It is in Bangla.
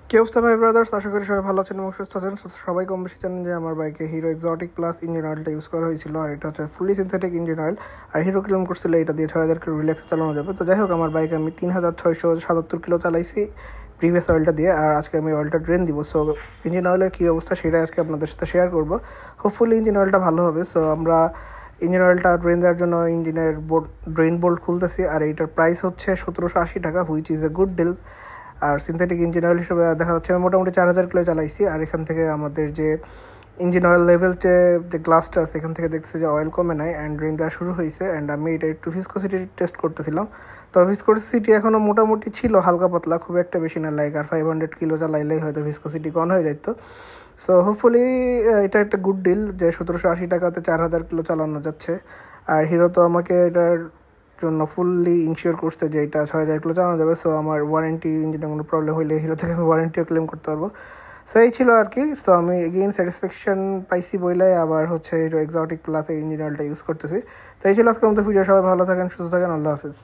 কি অবস্থা ভাই ব্রাদার্স, আশা করি সবাই ভালো আছেন এবং সুস্থ আছেন। সবাই কম বেশি জানেন যে আমার বাইকে হিরো এক্সোটিক প্লাস ইঞ্জিন অয়েলটা ইউজ করা হয়েছিল, আর এটা হচ্ছে ফুলি সিনথেটিক ইঞ্জিন অয়েল। আর হিরো ক্লেম করছিল এটা দিয়ে 6000 কিলো রিল্যাক্সে চালানো যাবে। তো যাই হোক, আমার বাইকে আমি 3677 কিলো চালাইছি প্রিভিয়াস অয়েলটা দিয়ে, আর আজকে আমি অয়েলটা ড্রেন দিব। সো ইঞ্জিন অয়েলের কী অবস্থা সেটাই আজকে আপনাদের সাথে শেয়ার করবো। হোপফুলি ইঞ্জিন অয়েলটা ভালো হবে। সো আমরা ইঞ্জিন অয়েলটা ড্রেন দেওয়ার জন্য ইঞ্জিনের ড্রেন বোল্ট খুলতেছি, আর এইটার প্রাইস হচ্ছে 1780 টাকা, which is a good deal. আর সিনথেটিক ইঞ্জিন অয়েল হিসেবে দেখা যাচ্ছে আমি মোটামুটি 4000 কিলো চালাইছি। আর এখান থেকে আমাদের যে ইঞ্জিন অয়েল লেভেল যে গ্লাসটা আছে এখান থেকে দেখছি যে অয়েল কমে নাই অ্যান্ড ড্রেন দেওয়া শুরু হয়েছে। অ্যান্ড আমি এটা একটু ভিসকোসিটি টেস্ট করতেছিলাম। তো ভিসকোসিটি এখনও মোটামুটি ছিল হালকা পাতলা, খুব একটা বেশি না, লাইক আর 500 কিলো চালাইলেই হয়তো ভিসকোসিটি কম হয়ে যেত। সো হোপফুলি এটা একটা গুড ডিল যে 1780 টাকাতে 4000 কিলো চালানো যাচ্ছে। আর হিরো তো আমাকে এটার জন্য ফুললি ইনশিওর করছে যে এটা 6000 কিলো চালানো যাবে। সো আমার ওয়ারেন্টি, ইঞ্জিনের কোনো প্রবলেম হইলে হিরো থেকে আমি ওয়ারেন্টিও ক্লেম করতে পারবো। সো এই ছিল আর কি। সো আমি এগেইন স্যাটিসফ্যাকশন পাইছি বইলে আবার হচ্ছে হিরো এক্সোটিক প্লাস এই ইঞ্জিন অয়েলটা ইউজ করতেছি। তো এই ছিল আজকের মতো ভিডিও। সবাই ভালো থাকেন, সুস্থ থাকেন, আল্লাহ হাফিজ।